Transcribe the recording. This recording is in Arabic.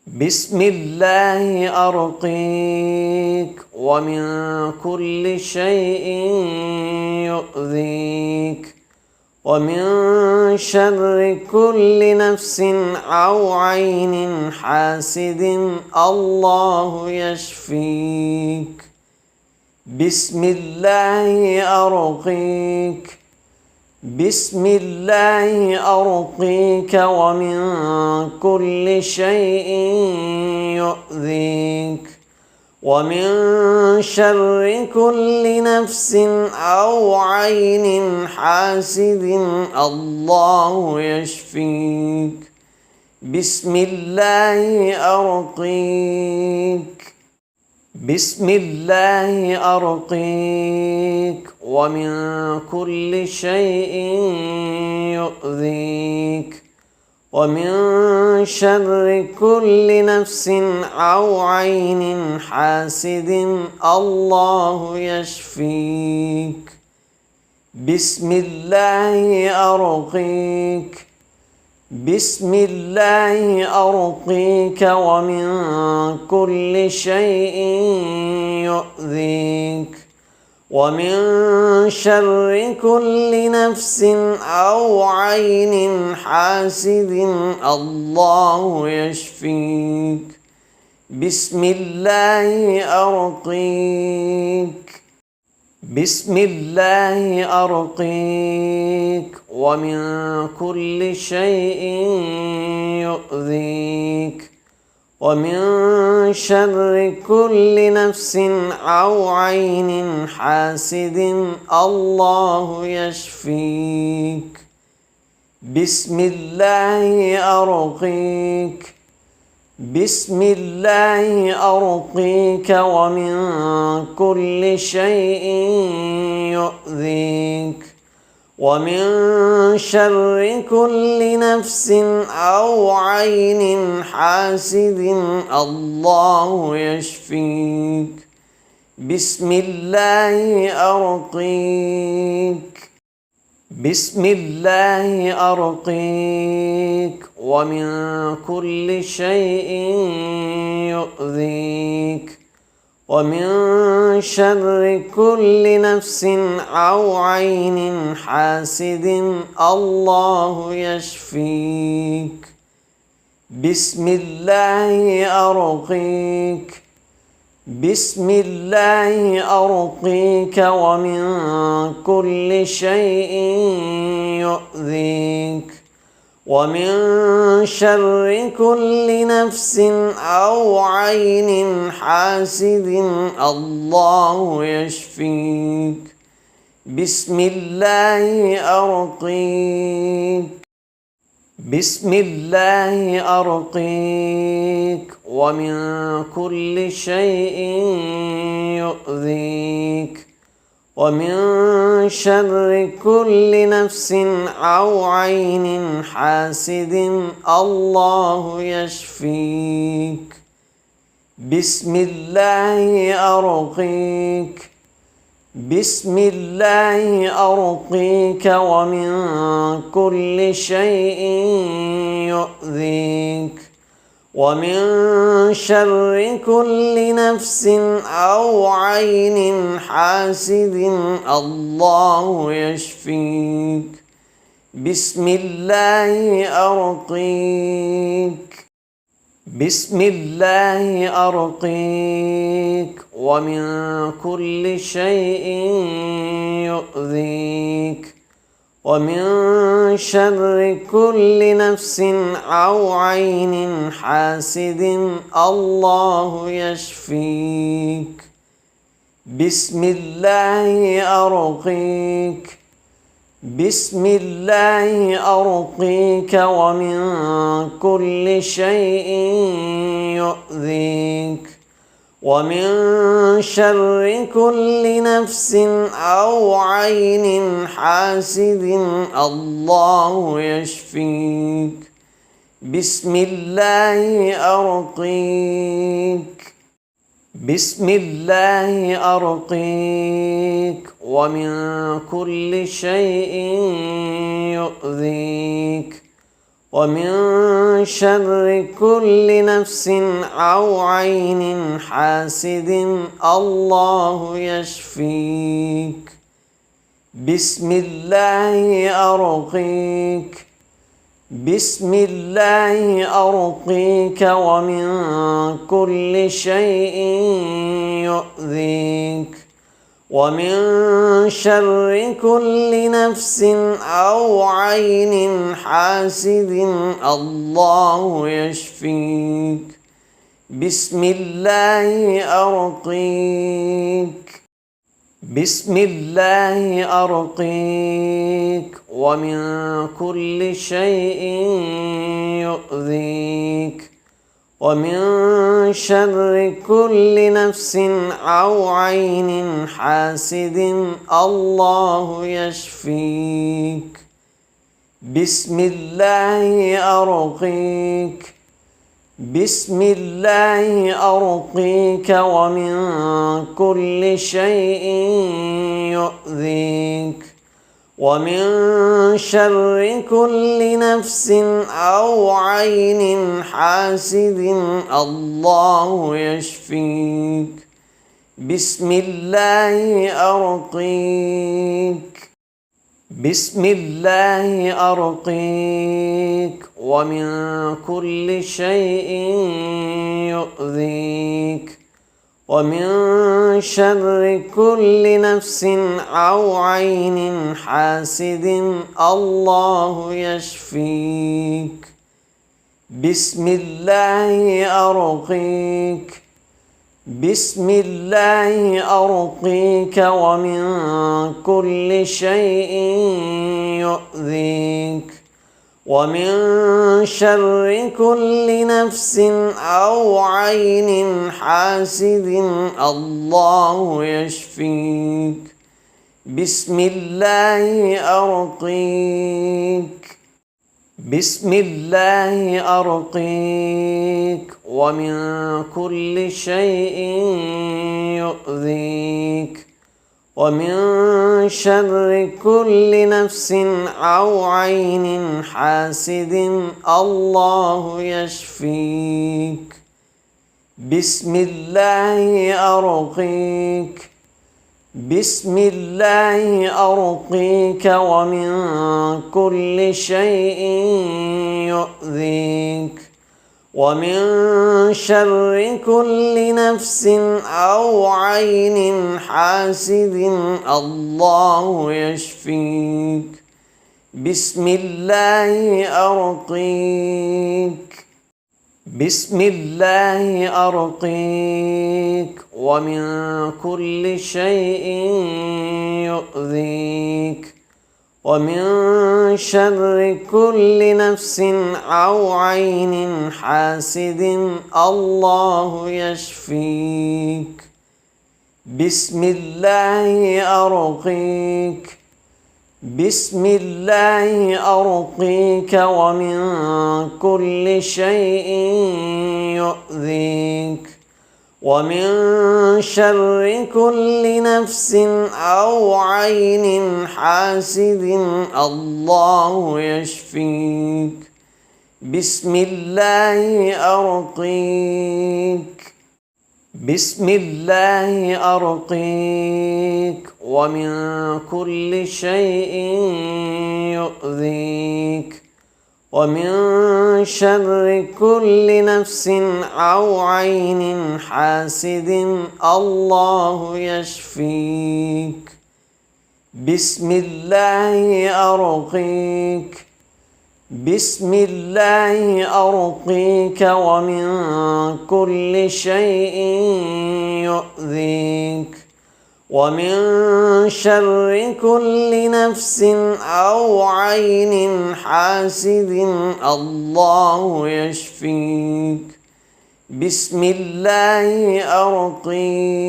بسم الله أرقيك ومن كل شيء يؤذيك ومن شر كل نفس أو عين حاسد الله يشفيك. بسم الله أرقيك بسم الله أرقيك ومن كل شيء يؤذيك ومن شر كل نفس أو عين حاسد الله يشفيك. بسم الله أرقيك بسم الله أرقيك ومن كل شيء يؤذيك ومن شر كل نفس أو عين حاسد الله يشفيك. بسم الله أرقيك بسم الله أرقيك ومن كل شيء يؤذيك ومن شر كل نفس أو عين حاسد الله يشفيك. بسم الله أرقيك بسم الله أرقيك ومن كل شيء يؤذيك ومن شر كل نفس أو عين حاسد الله يشفيك. بسم الله أرقيك بسم الله أرقيك ومن كل شيء يؤذيك ومن شر كل نفس أو عين حاسد الله يشفيك. بسم الله أرقيك بسم الله أرقيك ومن كل شيء يؤذيك ومن شر كل نفس أو عين حاسد الله يشفيك. بسم الله أرقيك بسم الله أرقيك ومن كل شيء يؤذيك ومن شر كل نفس أو عين حاسد الله يشفيك. بسم الله أرقيك بسم الله أرقيك ومن كل شيء يؤذيك ومن شر كل نفس أو عين حاسد الله يشفيك. بسم الله أرقيك بسم الله أرقيك ومن كل شيء يؤذيك ومن شر كل نفس أو عين حاسد الله يشفيك. بسم الله أرقيك بسم الله أرقيك ومن كل شيء يؤذيك ومن شر كل نفس أو عين حاسد الله يشفيك. بسم الله أرقيك بسم الله أرقيك ومن كل شيء يؤذيك ومن شر كل نفس أو عين حاسد الله يشفيك. بسم الله أرقيك بسم الله أرقيك ومن كل شيء يؤذيك ومن شر كل نفس أو عين حاسد الله يشفيك. بسم الله أرقيك، بسم الله أرقيك ومن كل شيء يؤذيك، ومن شر كل نفس أو عين حاسد الله يشفيك. بسم الله أرقيك، بسم الله أرقيك ومن كل شيء يؤذيك، ومن شر كل نفس أو عين حاسد الله يشفيك. بسم الله أرقيك، بسم الله أرقيك ومن كل شيء يؤذيك، ومن شر كل نفس أو عين حاسد الله يشفيك. بسم الله أرقيك، بسم الله أرقيك ومن كل شيء يؤذيك، ومن شر كل نفس أو عين حاسد الله يشفيك. بسم الله أرقيك، بسم الله أرقيك ومن كل شيء يؤذيك، ومن شر كل نفس أو عين حاسد الله يشفيك. بسم الله أرقيك، بسم الله أرقيك ومن كل شيء يؤذيك، ومن شر كل نفس أو عين حاسد الله يشفيك. بسم الله أرقيك، بسم الله أرقيك ومن كل شيء يؤذيك، ومن شر كل نفس أو عين حاسد الله يشفيك. بسم الله أرقيك، بسم الله أرقيك ومن كل شيء يؤذيك، ومن شر كل نفس أو عين حاسد الله يشفيك. بسم الله أرقيك، بسم الله أرقيك ومن كل شيء يؤذيك، ومن شر كل نفس أو عين حاسد الله يشفيك. بسم الله أرقيك، بسم الله أرقيك ومن كل شيء يؤذيك، ومن شر كل نفس أو عين حاسد الله يشفيك. بسم الله أرقيك، بسم الله أرقيك ومن كل شيء يؤذيك، ومن شر كل نفس أو عين حاسد الله يشفيك. بسم الله أرقيك،